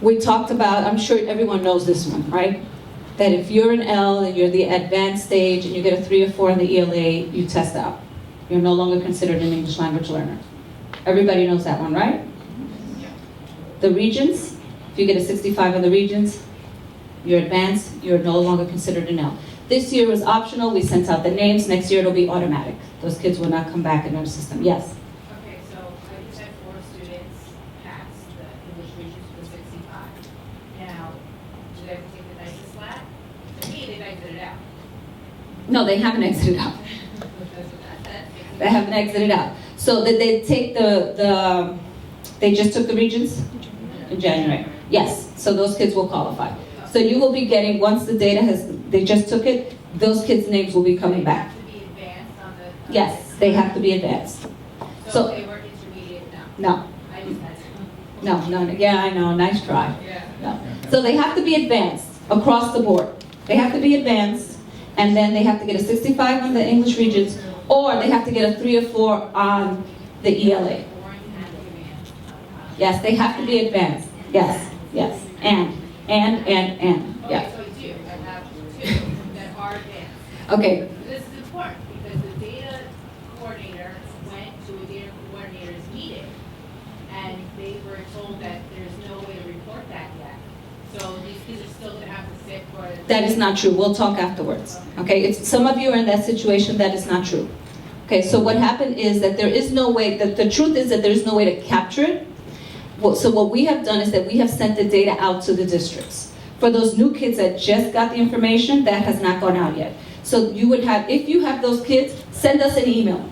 We talked about, I'm sure everyone knows this one, right? That if you're an L and you're the advanced stage and you get a 3 or 4 on the ELA, you test out. You're no longer considered an English language learner. Everybody knows that one, right? The regions, if you get a 65 on the regions, you're advanced, you're no longer considered an L. This year was optional, we sent out the names, next year it'll be automatic. Those kids will not come back in our system. Yes? Okay, so I just had 4 students pass the English regions with 65. Now, do they have to take the nicest lab? To me, they've exited out. No, they haven't exited out. They haven't exited out. So did they take they just took the regions in January? Yes, so those kids will qualify. So you will be getting, once the data they just took it, those kids' names will be coming back. They have to be advanced on the... Yes, they have to be advanced. So they were intermediate? No. No. I just had to... No, yeah, I know, nice try. Yeah. No. So they have to be advanced across the board. They have to be advanced, and then they have to get a 65 on the English regions, or they have to get a 3 or 4 on the ELA. Yes, they have to be advanced. Yes, yes, and. Yeah. Okay, so I do. I have 2 that are advanced. Okay. This is important because the data coordinator went to a data coordinator's meeting and they were told that there's no way to report that yet. So these kids are still going to have to sit for... That is not true. We'll talk afterwards. Okay, some of you are in that situation. That is not true. Okay, so what happened is that there is no way, the truth is that there is no way to capture it. So what we have done is that we have sent the data out to the districts. For those new kids that just got the information, that has not gone out yet. So you would have, if you have those kids, send us an email,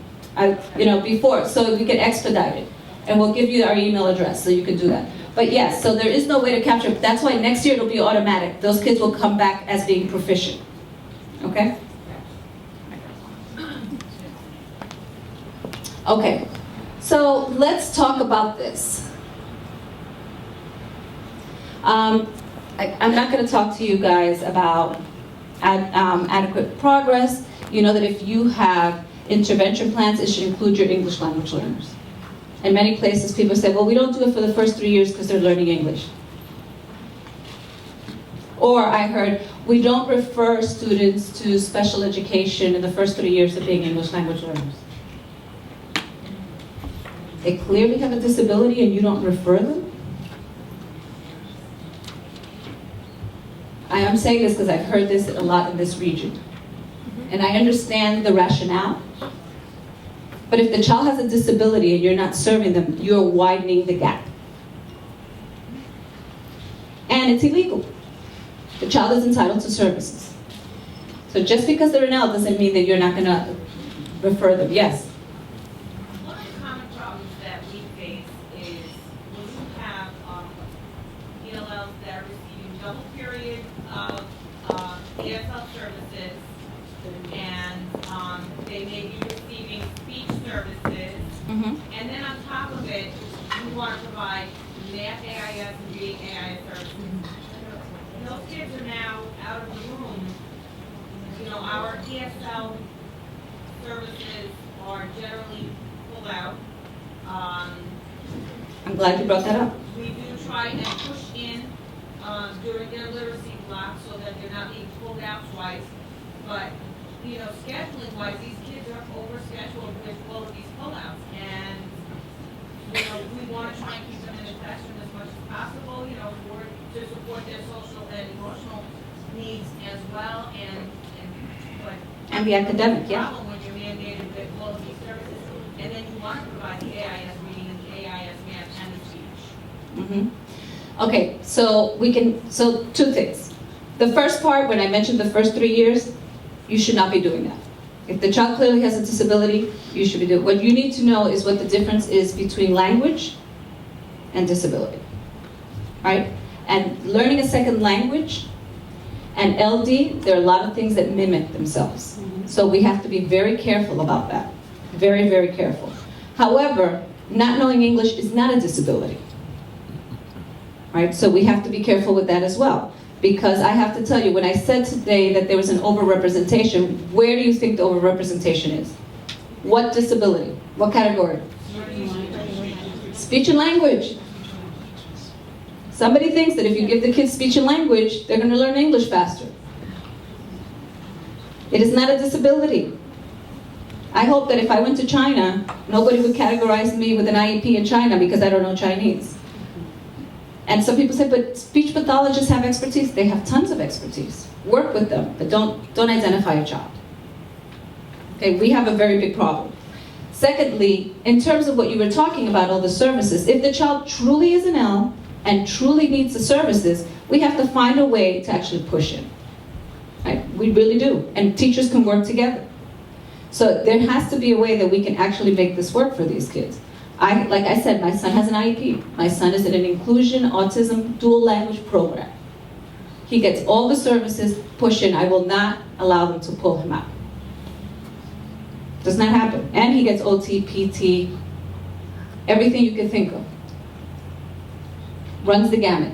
before, so we can expedite it. And we'll give you our email address so you can do that. But yes, so there is no way to capture it. That's why next year it'll be automatic. Those kids will come back as being proficient. Okay? Okay, so let's talk about this. I'm not going to talk to you guys about adequate progress. You know that if you have intervention plans, it should include your English language learners. In many places, people say, well, we don't do it for the first 3 years because they're learning English. Or I heard, we don't refer students to special education in the first 3 years of being English language learners. They clearly have a disability and you don't refer them? I am saying this because I've heard this a lot in this region. And I understand the rationale. But if the child has a disability and you're not serving them, you're widening the gap. And it's illegal. The child is entitled to services. So just because they're an L doesn't mean that you're not going to refer them. Yes? One of the common problems that we face is when you have ELLs that are receiving double period of ESL services, and they may be receiving speech services, and then on top of it, you want to provide math AIS and reading AIS services. And those kids are now out of the room. You know, our ESL services are generally pulled out. I'm glad you brought that up. We do try and push in during their literacy block so that they're not being pulled out twice. But, you know, scheduling-wise, these kids are over-scheduled with all of these pullouts. And, you know, we want to try and keep them in the classroom as much as possible, you know, to support their social and emotional needs as well. And the academic, yeah. Problem when you're mandated with all of these services, and then you want to provide the AIS reading and the AIS math and the speech. Okay, so two things. The first part, when I mentioned the first 3 years, you should not be doing that. If the child clearly has a disability, you should be doing. What you need to know is what the difference is between language and disability, right? And learning a second language and LD, there are a lot of things that mimic themselves. So we have to be very careful about that. Very, very careful. However, not knowing English is not a disability. Right? So we have to be careful with that as well. Because I have to tell you, when I said today that there was an overrepresentation, where do you think the overrepresentation is? What disability? What category? Speech and language. Somebody thinks that if you give the kids speech and language, they're going to learn English faster. It is not a disability. I hope that if I went to China, nobody would categorize me with an IEP in China because I don't know Chinese. And some people say, but speech pathologists have expertise. They have tons of expertise. Work with them, but don't identify a child. Okay, we have a very big problem. Secondly, in terms of what you were talking about, all the services, if the child truly is an L and truly needs the services, we have to find a way to actually push it. Right? We really do. And teachers can work together. So there has to be a way that we can actually make this work for these kids. Like I said, my son has an IEP. My son is in an inclusion, autism, dual language program. He gets all the services, push in. I will not allow them to pull him out. Does not happen. And he gets OT, PT, everything you can think of. Runs the gamut.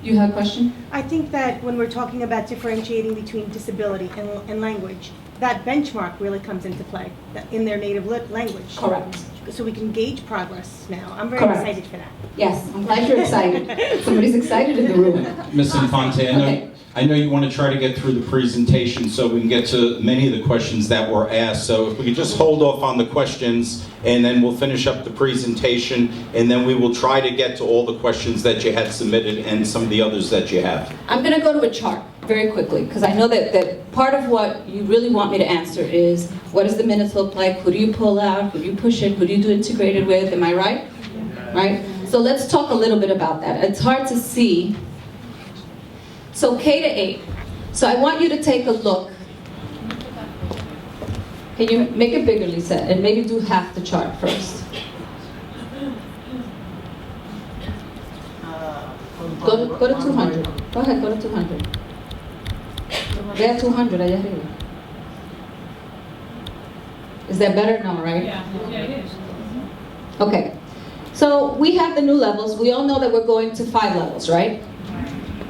You have a question? I think that when we're talking about differentiating between disability and language, that benchmark really comes into play in their native language. Correct. So we can gauge progress now. I'm very Correct. excited for that. Yes, I'm glad you're excited. Somebody's excited in the room. Ms. Infante, Okay. I know you want to try to get through the presentation so we can get to many of the questions that were asked. So if we could just hold off on the questions and then we'll finish up the presentation and then we will try to get to all the questions that you had submitted and some of the others that you have. I'm going to go to a chart very quickly because I know that part of what you really want me to answer is what does the minutes look like? Who do you pull out? Who do you push in? Who do you do integrated with? Am I right? Right? So let's talk a little bit about that. It's hard to see. So K to 8. So I want you to take a look. Can you make it bigger, Lisa? And maybe do half the chart first. Go to 200. Go ahead, go to 200. Ve a 200 allá arriba. Is that better? No, right? Yeah, it is. Okay. So we have the new levels. We all know that we're going to 5 levels, right?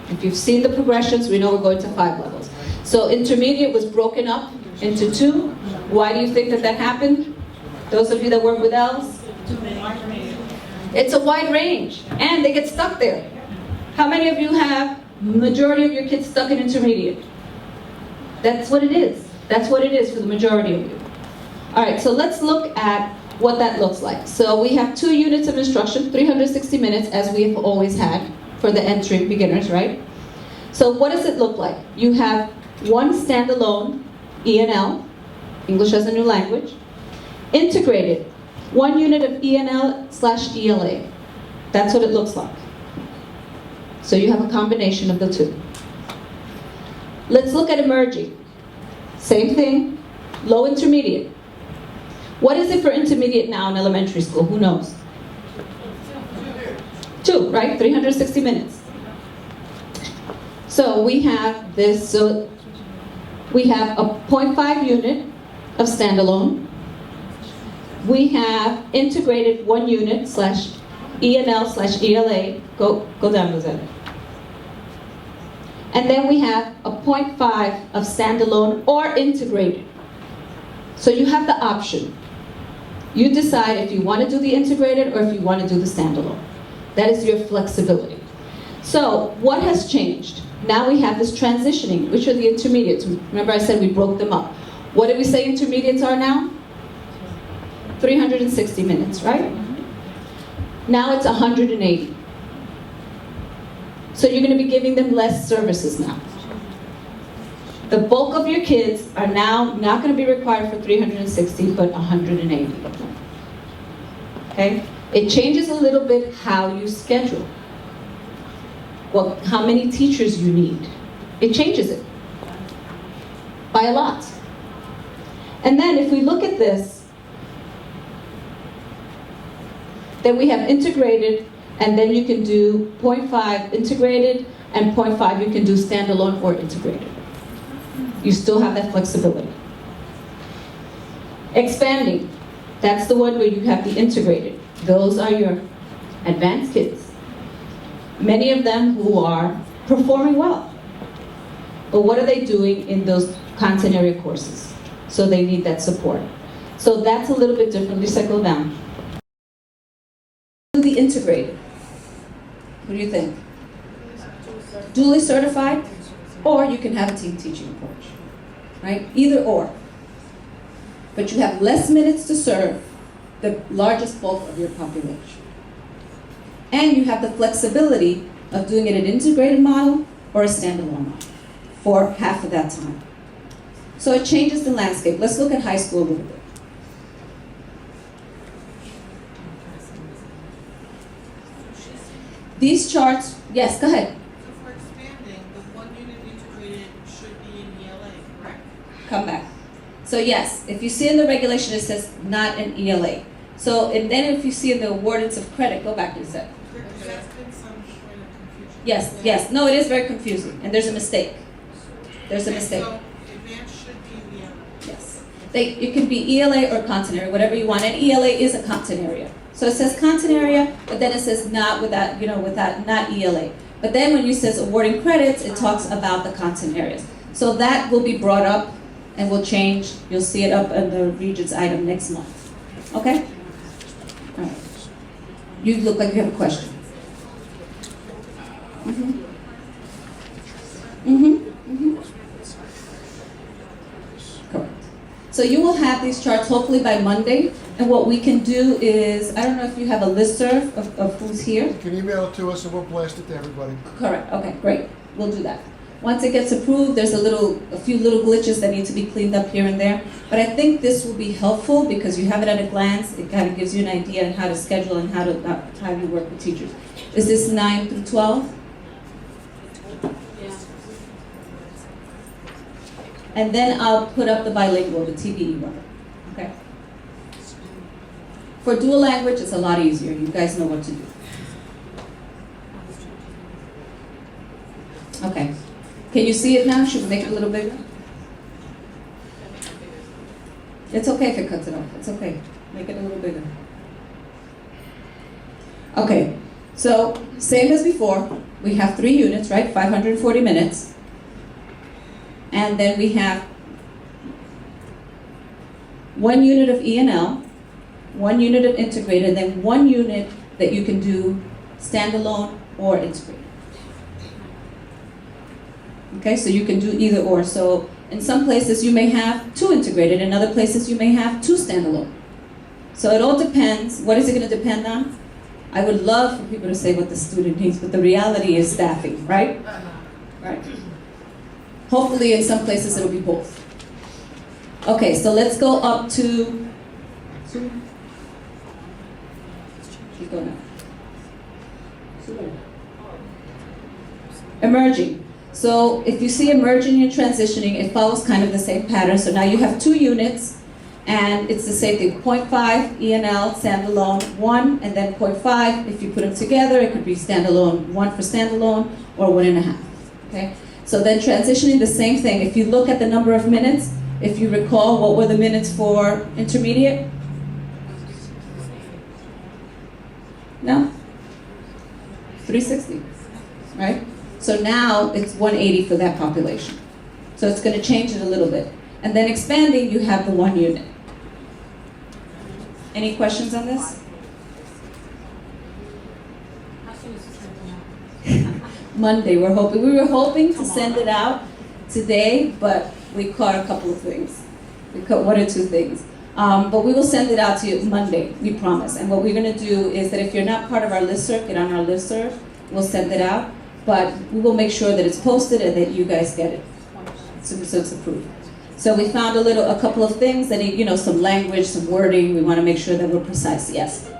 If you've seen the progressions, we know we're going to 5 levels. So intermediate was broken up into 2. Why do you think that happened? Those of you that work with L's? It's a wide range, and they get stuck there. How many of you have majority of your kids stuck in intermediate? That's what it is. That's what it is for the majority of you. All right, so let's look at what that looks like. So we have 2 units of instruction, 360 minutes, as we have always had for the entry beginners, right? So what does it look like? You have 1 standalone ENL, English as a new language, integrated, 1 unit of ENL/ELA. That's what it looks like. So you have a combination of the 2. Let's look at emerging. Same thing, low intermediate. What is it for intermediate now in elementary school? Who knows? 2, right? 360 minutes. So we have this, so we have a 0.5 unit of standalone. We have integrated 1 unit /ENL/ELA. Go down, Lizette. And then we have a 0.5 of standalone or integrated. So you have the option. You decide if you want to do the integrated or if you want to do the standalone. That is your flexibility. So what has changed? Now we have this transitioning, which are the intermediates. Remember I said we broke them up. What did we say intermediates are now? 360 minutes, right? Now it's 180. So you're going to be giving them less services now. The bulk of your kids are now not going to be required for 360, but 180. Okay? It changes a little bit how you schedule. How many teachers you need. It changes it by a lot. And then if we look at this, then we have integrated, and then you can do 0.5 integrated, and 0.5 you can do standalone or integrated. You still have that flexibility. Expanding, that's the one where you have the integrated. Those are your advanced kids. Many of them who are performing well. But what are they doing in those content area courses? So they need that support. So that's a little bit different. Let's go down. The integrated. What do you think? Duly certified, or you can have a team teaching approach, right? Either or. But you have less minutes to serve the largest bulk of your population. And you have the flexibility of doing it an integrated model or a standalone model for half of that time. So it changes the landscape. Let's look at high school a little bit. These charts, yes, go ahead. So for expanding, the 1 unit integrated should be in ELA, correct? Come back. So yes, if you see in the regulation it says not an ELA. So, and then if you see in the awardance of credit, go back to the set. Because that's been some point of confusion. Yes, yes. No, it is very confusing, and there's a mistake. There's a Okay, mistake. So advanced should be in ELA. Yes. It can be ELA or content area, whatever you want. And ELA is a content area. So it says content area, but then it says not without, not ELA. But then when you says awarding credits, it talks about the content areas. So that will be brought up and will change. You'll see it up in the Regents item next month. Okay? All right. You look like you have a question. Mm-hmm. Mm-hmm. Mm-hmm. Correct. So you will have these charts hopefully by Monday. And what we can do is, I don't know if you have a listserv of who's here. You can email it to us and we'll blast it to everybody. Correct. Okay, great. We'll do that. Once it gets approved, there's a few little glitches that need to be cleaned up here and there. But I think this will be helpful because you have it at a glance. It kind of gives you an idea on how to schedule and how you work with teachers. Is this 9 through 12? Yeah. And then I'll put up the bilingual, the TBE one. Okay. For dual language, it's a lot easier. You guys know what to do. Okay. Can you see it now? Should we make it a little bigger? It's okay if it cuts it off. It's okay. Make it a little bigger. Okay. So, same as before. We have 3 units, right? 540 minutes. And then we have 1 unit of E&L, 1 unit of integrated, and then 1 unit that you can do standalone or integrated. Okay, so you can do either or. So in some places you may have 2 integrated, in other places you may have 2 standalone. So it all depends. What is it going to depend on? I would love for people to say what the student needs, but the reality is staffing, right? Right. Hopefully in some places it'll be both. Okay, so let's go up to keep going up. Emerging. So if you see emerging and transitioning, it follows kind of the same pattern. So now you have 2 units, and it's the same thing. 0.5 E&L, standalone, 1, and then 0.5. If you put them together, it could be standalone, 1 for standalone, or 1.5. Okay. So then transitioning, the same thing. If you look at the number of minutes, if you recall, what were the minutes for intermediate? No? 360, right? So now it's 180 for that population. So it's going to change it a little bit. And then expanding, you have the 1 unit. Any questions on this? Monday, we were hoping to send it out today, but we caught a couple of things. We caught 1 or 2 things. But we will send it out to you Monday, we promise. And what we're going to do is that if you're not part of our listserv, get on our listserv. We'll send it out. But we will make sure that it's posted and that you guys get it. So it's approved. So we found a couple of things that need, some language, some wording. We want to make sure that we're precise. Yes?